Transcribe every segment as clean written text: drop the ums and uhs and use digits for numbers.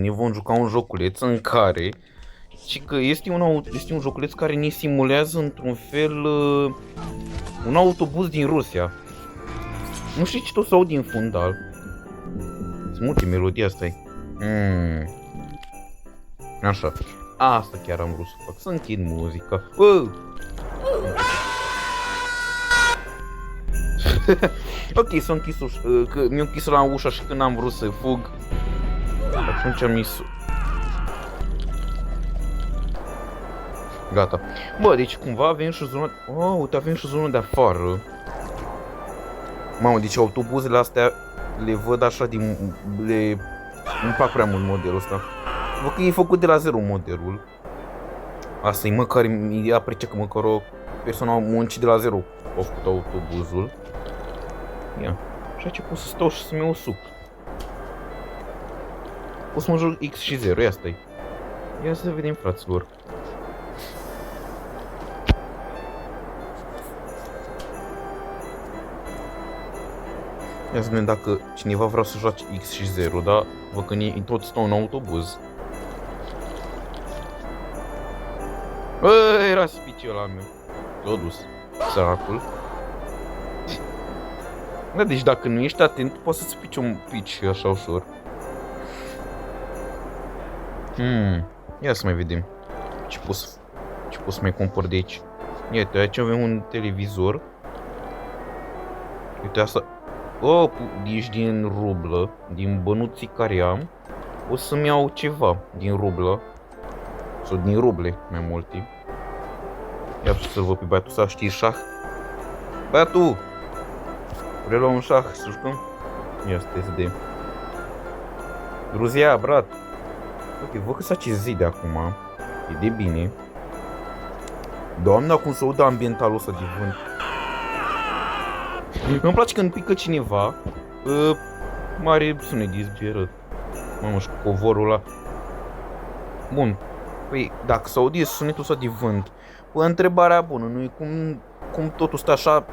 Ne vom juca un joculeț în care și că este un joculeț care ne simulează într-un fel un autobuz din Rusia. Nu știu ce tot să aud din fundal. Smulge melodia asta. Așa. Asta chiar am vrut să fac. Să închid muzica. Ok, s-a închis ușa, că mi-a închis la ușa și când am vrut să fug, atunci am mis. Gata. Bă, deci cumva avem și zona... Oh, uite, avem și zona de afară. Mamă, deci autobuzele astea le văd așa din... Îmi plac prea mult modelul ăsta. Văd că e făcut de la zero modelul. Asta e măcar, îi aprecia că măcar o persoană a muncit de la zero a făcut autobuzul. Ia. Și aici pot să stau și să-mi iau suc. O să mă joc X și 0, ia stai. Ia să vedem, fraților. Ia să vedem dacă cineva vrea să joace X și 0, dar văd că tot stau în autobuz. Bă, era spiciul ăla meu. S-a dus, săracul. Da, deci dacă nu ești atent, poți să-ți pici un pici așa ușor. Ia să mai vedem ce pot să mai cumpăr de aici. Iată, aici avem un televizor. Uite asta. Oh, ești din rublă, din bănuții care am. O să-mi iau ceva din rublă. Sau din ruble, mai multe. Ia să-l văd pe băiatul ăsta, știi șah? Băiatul! Vrei lua un șah să jucăm? Ia stai să vedem. Gruzia, brat! Ok, văd că s-a zi de acum. E de bine. Doamne, cum să audă ambientalul ăsta de vânt. Îmi place când pică cineva. Mare sunet de zbierăt. Mamă, și covorul ăla. Bun. Păi, dacă se aude sunetul ăsta de vânt, păi, întrebarea bună, nu e cum totul stă așa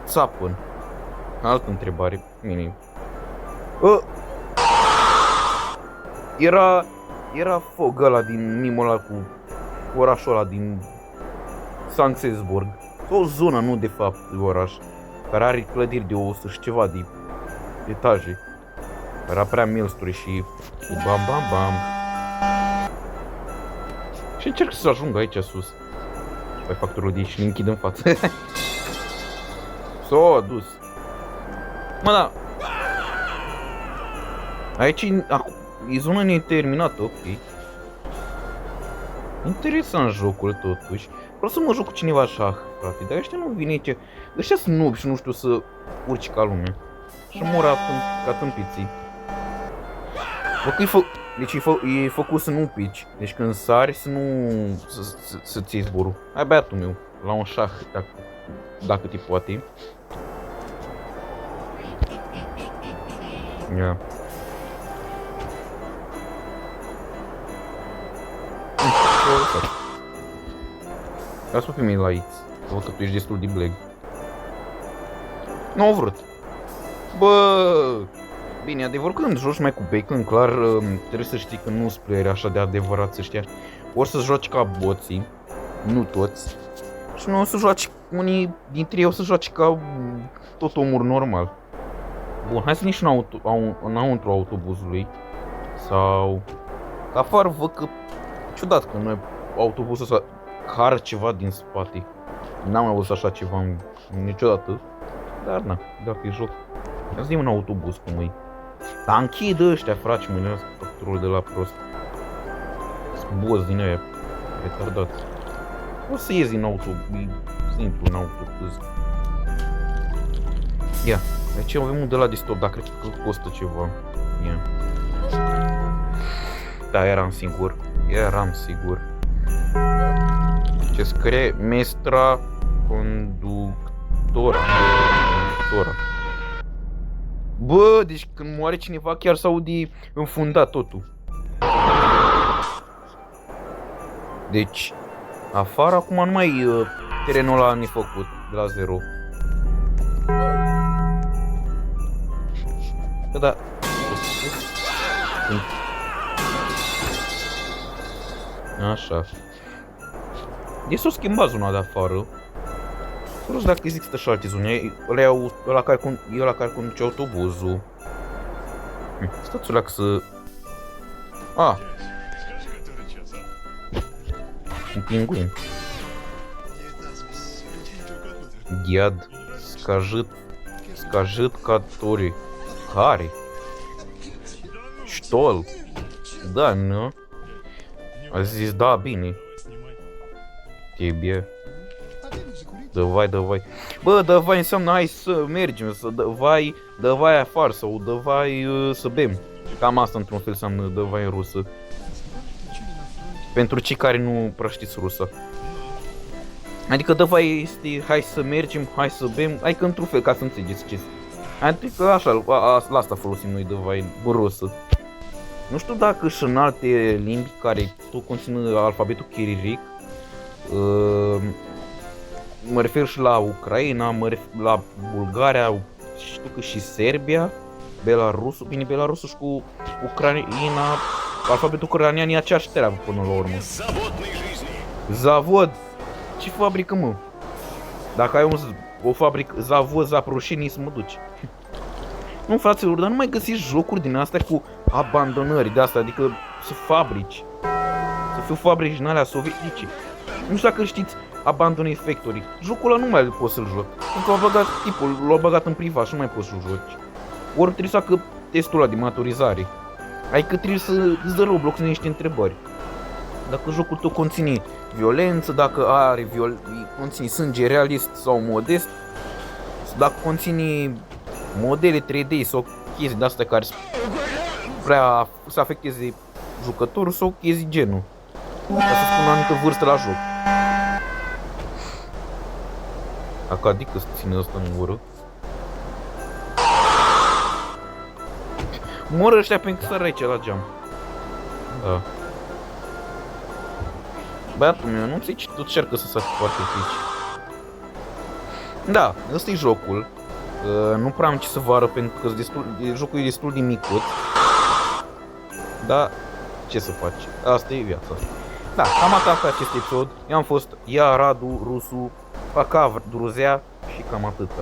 țapăn. Altă întrebare, bine. Era fog ăla din mimul ăla cu orașul ăla din Sankt Petersburg. O zonă, nu de fapt oraș, care are clădiri de 100 și ceva de etaje. Era prea milsturi și bam bam bam. Și încerc să ajung aici sus. Pe factorul de aici și ne închid în față. S-a dus. Mă, da. Aici e zona neterminată, ok. Interesant jocul totuși. Vreau să mă joc cu cineva șah, frate, dar ăștia nu vin aici. Ăștia sunt noob și nu știu să urci ca lume. Și mor ca tâmpiții. Bă, că deci e făcut să nu pici. Deci când sari să nu să-ți iei zborul. Hai băiatul meu, la un șah, dacă te poate. Ia. Lasă-mă pe mine la X. Văd că tu ești destul de bleg. Nu au vrut. Bă, bine, adevăr când joci mai cu bacon, clar trebuie să știi că nu sunt playeri așa de adevărați ăștia. Ori să joci ca boții, nu toți. Și nu o să joci, unii dintre ei o să joci ca tot omul normal. Bun, hai să ne și înăuntru autobuzului. Sau... Că afară văd că... Ciudat că noi autobuzul ăsta are ceva din spate. N-am mai văzut așa ceva niciodată. Dar na, dacă e joc. Ia să dăm un autobuz cum e. Dar închid ăștia, frate, mă nească factorul de la prost. Boz din aia retardați. O să ies din autobuz, e simplu în autobuz. Ia, aici avem un de la de stop, dar cred că costă ceva. Ia. Da, eram sigur. Ce scrie? Mestra conductora. Bă, deci când moare cineva chiar s-aude înfundat totul. Deci, afară acum nu mai terenul ăla nefăcut de la zero. Bă, da. Așa. De s-o schimbat zona de afară. Nu știu dacă există și alte zone. Ăla care conduce autobuzul. Stați-o leac să... Ah! Un pinguin. Ghiad. Скажет, который. Хари. Штол. Da, nu? A zis, da, bine. Тебе. Давай. Bă, давай înseamnă hai să mergem, давай afară sau давай să bem. Cam asta într-un fel înseamnă давай în rusă. Pentru cei care nu prea știți rusă. Adică давай este hai să mergem, hai să bem, adică într-un fel ca să înțelegeți ce. Adică așa, la asta folosim noi давай în rusă. Nu știu dacă și în alte limbi care tot conțin alfabetul chiriric. Mă refer și la Ucraina, mă refer la Bulgaria, știu că și Serbia, Belarusul, bine, Belarusul și cu Ucraina, alfabetul ucrainean e aceeași treabă până la urmă. Zavod! Ce fabrică, mă? Dacă ai o fabrică, Zavod, Zaproșeni, să mă duci. Nu, fraților, dar nu mai găsiți jocuri din astea cu abandonări de astea, adică să fabrici. Să fiu fabrici din alea sovietice. Nu știu dacă știți Abandoned Factory. Jocul ăla nu mai poți să-l joc. Pentru că l-a băgat în privat și nu mai poți să-l joci. Ori trebuie să facă testul ăla de maturizare. Adică trebuie să îți dă Roblox niște întrebări. Dacă jocul tău conține violență, dacă conține sânge realist sau modest, dacă conține modele 3D sau chestii de-astea care vrea să afecteze jucătorul sau chestii genul. Ca să spun o anumită vârstă la joc. Adică să ține asta în gură. Mor ăștia pentru că să rece la geam. Da. Băiatul meu, nu ți tot cercă să faci foarte fici. Da, ăsta e jocul. Nu prea am ce să vă arăt pentru că jocul e destul de micut. Da, ce să faci? Asta e viața. Da, cam atât pe acest episod. Eu am fost Radu Rusu, Paca Druzea și cam atâta.